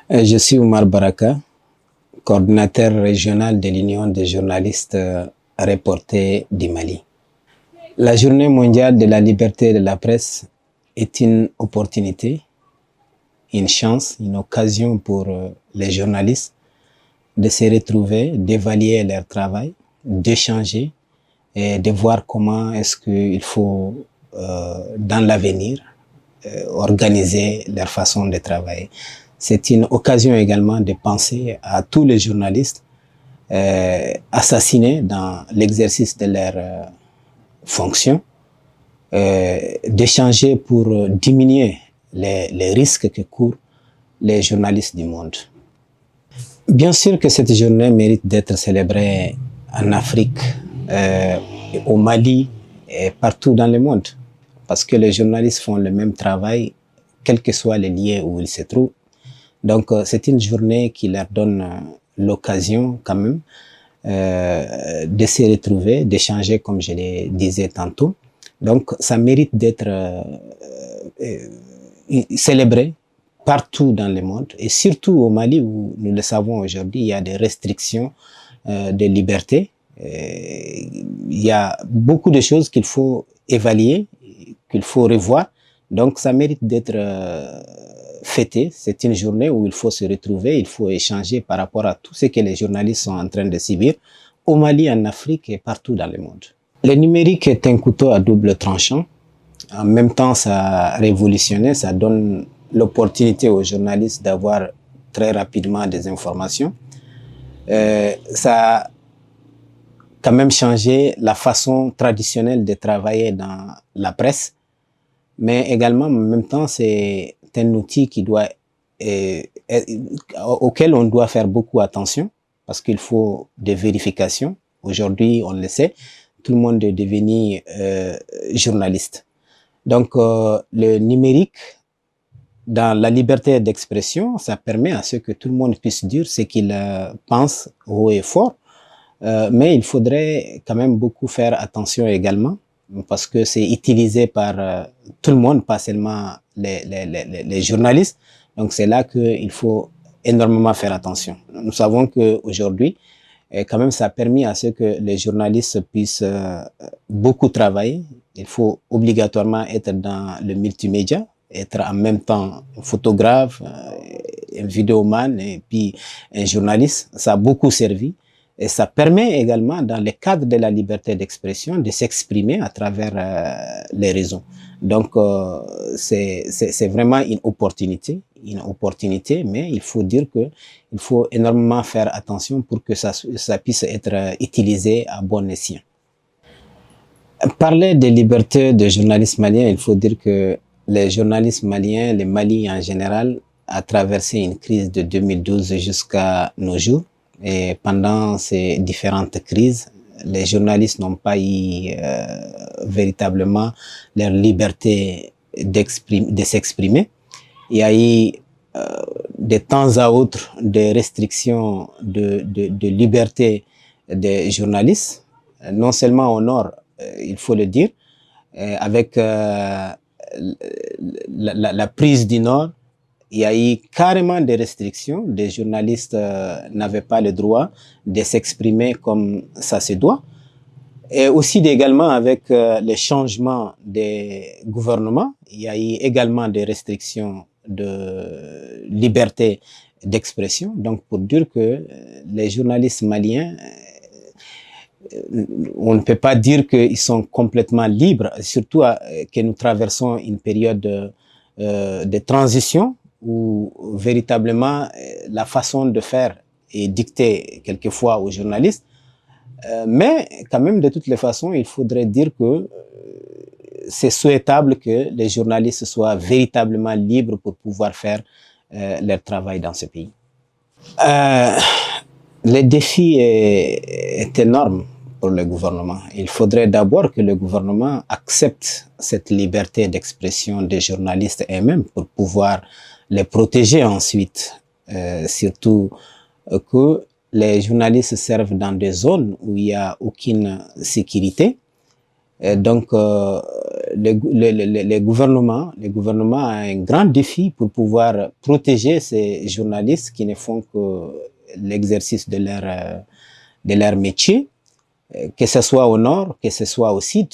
Je suis Oumar Baraka, coordinateur régional de l'Union des journalistes reportés du Mali. La Journée mondiale de la liberté de la presse est une opportunité, une chance, une occasion pour les journalistes de se retrouver, d'évaluer leur travail, d'échanger et de voir comment est-ce qu'il faut, dans l'avenir, organiser leur façon de travailler. C'est une occasion également de penser à tous les journalistes assassinés dans l'exercice de leurs fonctions, d'échanger pour diminuer les risques que courent les journalistes du monde. Bien sûr que cette journée mérite d'être célébrée en Afrique, au Mali et partout dans le monde, parce que les journalistes font le même travail, quels que soient les lieux où ils se trouvent. Donc, c'est une journée qui leur donne l'occasion quand même de se retrouver, d'échanger, comme je le disais tantôt. Donc, ça mérite d'être célébré partout dans le monde, et surtout au Mali où, nous le savons aujourd'hui, il y a des restrictions de liberté. Il y a beaucoup de choses qu'il faut évaluer, qu'il faut revoir. Donc, ça mérite d'être fêté. C'est une journée où il faut se retrouver, il faut échanger par rapport à tout ce que les journalistes sont en train de subir au Mali, en Afrique et partout dans le monde. Le numérique est un couteau à double tranchant. En même temps, ça a révolutionné, ça donne l'opportunité aux journalistes d'avoir très rapidement des informations. Ça a quand même changé la façon traditionnelle de travailler dans la presse, mais également en même temps c'est un outil qui doit, auquel on doit faire beaucoup attention, parce qu'il faut des vérifications. Aujourd'hui, on le sait, tout le monde est devenu journaliste. Donc le numérique, dans la liberté d'expression, ça permet à ce que tout le monde puisse dire ce qu'il pense haut et fort, mais il faudrait quand même beaucoup faire attention également, parce que c'est utilisé par tout le monde, pas seulement les journalistes. Donc c'est là qu'il faut énormément faire attention. Nous savons qu'aujourd'hui, quand même, ça a permis à ce que les journalistes puissent beaucoup travailler. Il faut obligatoirement être dans le multimédia, être en même temps un photographe, un vidéoman et puis un journaliste. Ça a beaucoup servi. Et ça permet également, dans le cadre de la liberté d'expression, de s'exprimer à travers les réseaux. Donc, c'est vraiment une opportunité, mais il faut dire que il faut énormément faire attention pour que ça puisse être utilisé à bon escient. Parler des libertés de journalistes maliens, il faut dire que les journalistes maliens, le Mali en général, a traversé une crise de 2012 jusqu'à nos jours. Et pendant ces différentes crises, les journalistes n'ont pas eu véritablement leur liberté de s'exprimer. Il y a eu de temps à autre des restrictions de liberté des journalistes, non seulement au nord, il faut le dire, avec la prise du nord. Il y a eu carrément des restrictions. Des journalistes n'avaient pas le droit de s'exprimer comme ça se doit. Et aussi également avec le changement des gouvernements, il y a eu également des restrictions de liberté d'expression. Donc pour dire que les journalistes maliens, on ne peut pas dire qu'ils sont complètement libres, surtout que nous traversons une période de transition, où véritablement la façon de faire est dictée quelquefois aux journalistes, mais quand même de toutes les façons, il faudrait dire que c'est souhaitable que les journalistes soient véritablement libres pour pouvoir faire leur travail dans ce pays. Le défi est énorme pour le gouvernement. Il faudrait d'abord que le gouvernement accepte cette liberté d'expression des journalistes eux-mêmes pour pouvoir les protéger ensuite, surtout que les journalistes servent dans des zones où il n'y a aucune sécurité. Et donc, les gouvernements ont un grand défi pour pouvoir protéger ces journalistes qui ne font que l'exercice de leur métier, que ce soit au nord, que ce soit au sud.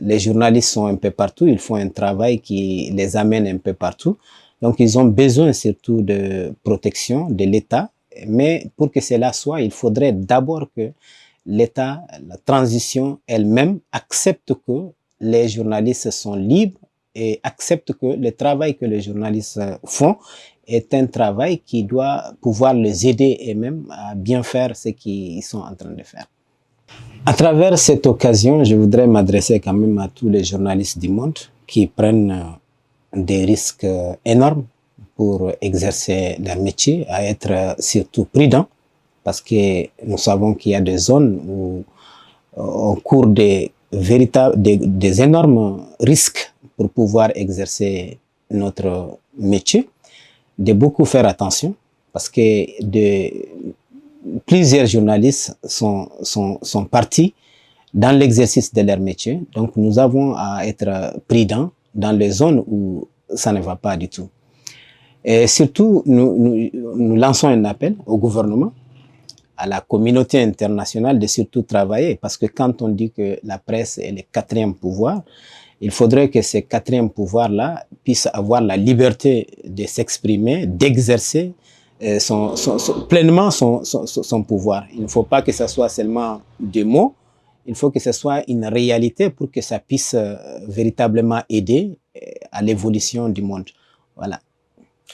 Les journalistes sont un peu partout, ils font un travail qui les amène un peu partout. Donc, ils ont besoin surtout de protection de l'État. Mais pour que cela soit, il faudrait d'abord que l'État, la transition elle-même, accepte que les journalistes sont libres et accepte que le travail que les journalistes font est un travail qui doit pouvoir les aider eux-mêmes à bien faire ce qu'ils sont en train de faire. À travers cette occasion, je voudrais m'adresser quand même à tous les journalistes du monde qui prennent des risques énormes pour exercer leur métier, à être surtout prudents, parce que nous savons qu'il y a des zones où on court des énormes risques pour pouvoir exercer notre métier, de beaucoup faire attention, parce que plusieurs journalistes sont partis dans l'exercice de leur métier. Donc, nous avons à être prudents dans les zones où ça ne va pas du tout. Et surtout, nous lançons un appel au gouvernement, à la communauté internationale de surtout travailler, parce que quand on dit que la presse est le quatrième pouvoir, il faudrait que ce quatrième pouvoir-là puisse avoir la liberté de s'exprimer, d'exercer pleinement son pouvoir. Il ne faut pas que ce soit seulement des mots, il faut que ce soit une réalité pour que ça puisse véritablement aider à l'évolution du monde. Voilà.